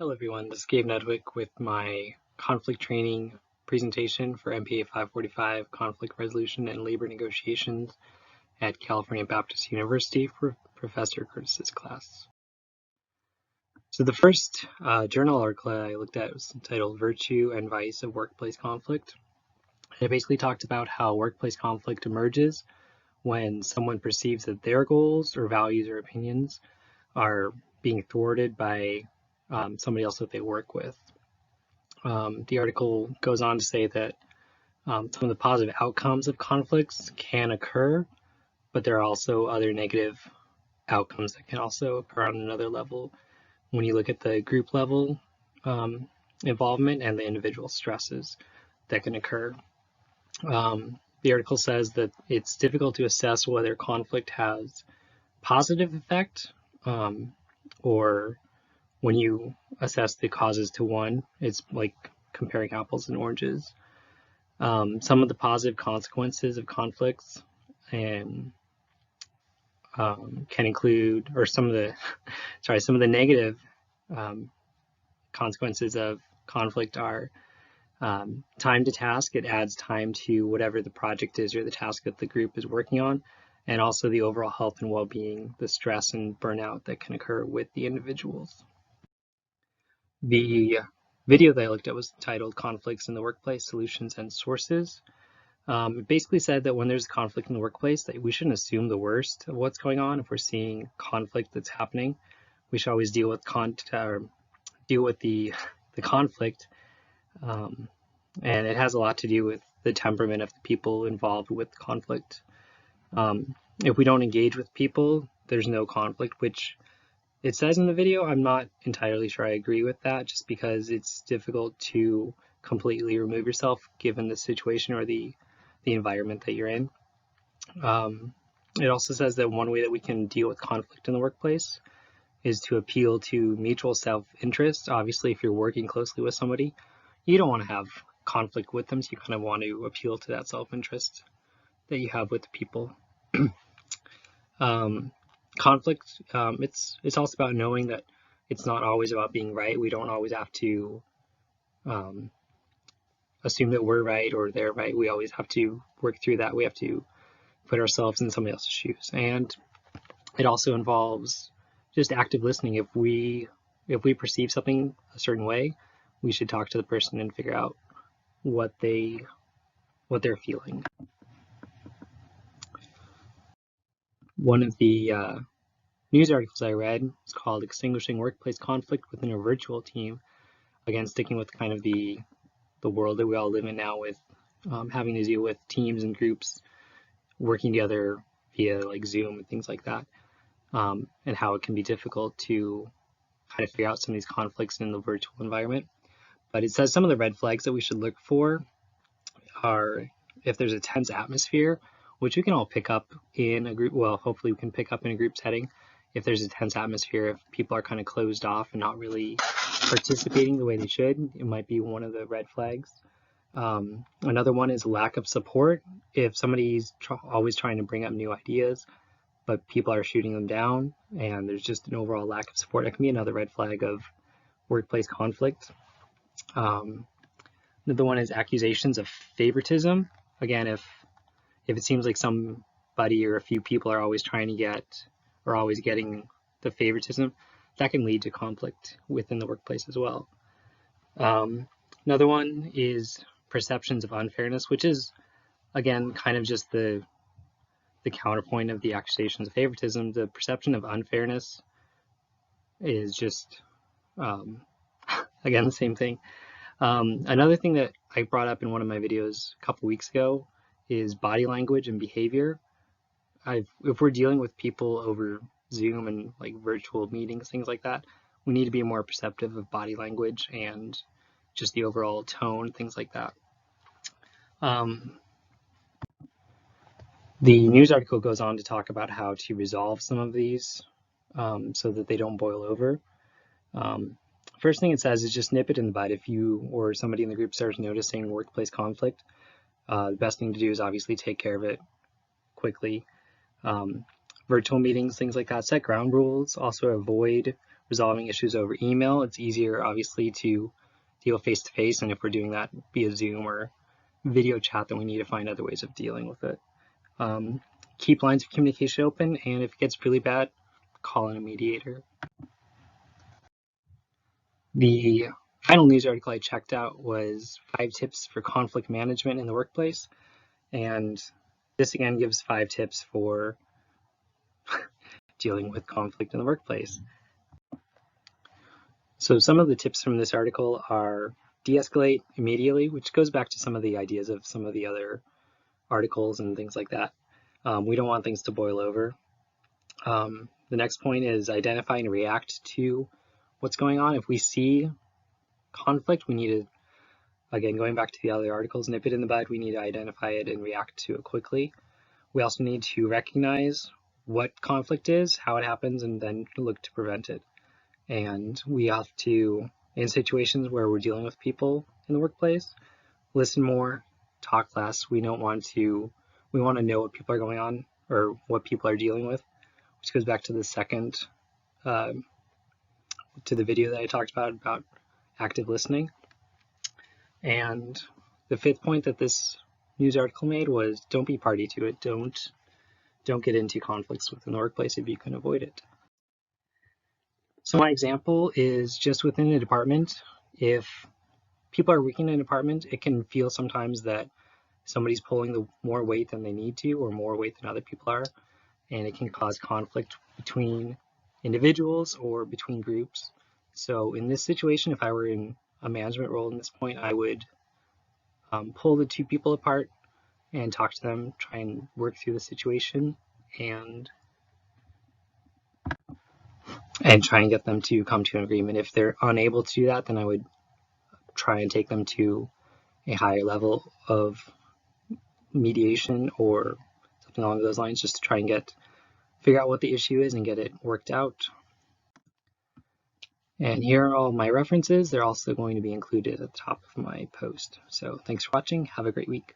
Hello everyone, this is Gabe Nedwick with my conflict training presentation for MPA 545 Conflict Resolution and Labor Negotiations at California Baptist University for Professor Curtis's class. So the first journal article I looked at was entitled Virtue and Vice of Workplace Conflict. It basically talked about how workplace conflict emerges when someone perceives that their goals or values or opinions are being thwarted by somebody else that they work with. The article goes on to say that some of the positive outcomes of conflicts can occur, but there are also other negative outcomes that can also occur on another level when you look at the group level involvement and the individual stresses that can occur. The article says that it's difficult to assess whether conflict has positive effect or when you assess the causes to one, it's like comparing apples and oranges. Some of the positive consequences of conflicts can include, or some of the negative consequences of conflict are time to task. It adds time to whatever the project is or the task that the group is working on, and also the overall health and well-being, the stress and burnout that can occur with the individuals. The video that I looked at was titled Conflicts in the Workplace, Solutions and Sources. It basically said that when there's conflict in the workplace, that we shouldn't assume the worst of what's going on. If we're seeing conflict that's happening, we should always deal with the conflict. And it has a lot to do with the temperament of the people involved with conflict. If we don't engage with people, there's no conflict, which it says in the video. I'm not entirely sure I agree with that, just because it's difficult to completely remove yourself given the situation or the environment that you're in. It also says that one way that we can deal with conflict in the workplace is to appeal to mutual self-interest. Obviously, if you're working closely with somebody, you don't want to have conflict with them, so you kind of want to appeal to that self-interest that you have with the people. Conflict, it's also about knowing that it's not always about being right. We don't always have to assume that we're right or they're right. We always have to work through that. We have to put ourselves in somebody else's shoes. And it also involves just active listening. If we perceive something a certain way, we should talk to the person and figure out what they're feeling. One of the news articles I read is called Extinguishing Workplace Conflict Within a Virtual Team. Again, sticking with kind of the world that we all live in now, with having to deal with teams and groups working together via like Zoom and things like that, and how it can be difficult to kind of figure out some of these conflicts in the virtual environment. But it says some of the red flags that we should look for are if there's a tense atmosphere, which we can all pick up in a group. Well, hopefully we can pick up in a group setting. If there's a tense atmosphere, if people are kind of closed off and not really participating the way they should, it might be one of the red flags. Another one is lack of support. If somebody's always trying to bring up new ideas, but people are shooting them down and there's just an overall lack of support, that can be another red flag of workplace conflict. Another one is accusations of favoritism. Again, if it seems like somebody or a few people are always trying to get or always getting the favoritism, that can lead to conflict within the workplace as well. Another one is perceptions of unfairness, which is, again, kind of just the counterpoint of the accusations of favoritism. The perception of unfairness is just, again, the same thing. Another thing that I brought up in one of my videos a couple weeks ago is body language and behavior. If we're dealing with people over Zoom and like virtual meetings, things like that, we need to be more perceptive of body language and just the overall tone, things like that. The news article goes on to talk about how to resolve some of these so that they don't boil over. First thing it says is just nip it in the bud. If you or somebody in the group starts noticing workplace conflict, the best thing to do is obviously take care of it quickly. Virtual meetings, things like that, set ground rules. Also avoid resolving issues over email. It's easier, obviously, to deal face-to-face, and if we're doing that via Zoom or video chat, then we need to find other ways of dealing with it. Keep lines of communication open, and if it gets really bad, call in a mediator. The final news article I checked out was 5 tips for conflict management in the workplace, and this again gives 5 tips for dealing with conflict in the workplace. So some of the tips from this article are de-escalate immediately, which goes back to some of the ideas of some of the other articles and things like that. We don't want things to boil over. The next point is identify and react to what's going on. If we see conflict, we need to, again, going back to the other articles, nip it in the bud. We need to identify it and react to it quickly. We also need to recognize what conflict is, how it happens, and then look to prevent it. And we have to, in situations where we're dealing with people in the workplace, listen more, talk less. We want to know what people are going on or what people are dealing with, which goes back to the second, to the video that I talked about active listening. And the 5th point that this news article made was don't be party to it. Don't get into conflicts within the workplace if you can avoid it. So my example is just within a department. If people are working in a department, it can feel sometimes that somebody's pulling more weight than they need to, or more weight than other people are, and it can cause conflict between individuals or between groups. So in this situation, if I were in a management role in this point, I would pull the 2 people apart and talk to them, try and work through the situation, and try and get them to come to an agreement. If they're unable to do that, then I would try and take them to a higher level of mediation or something along those lines, just to try and figure out what the issue is and get it worked out. And here are all my references. They're also going to be included at the top of my post. So thanks for watching. Have a great week.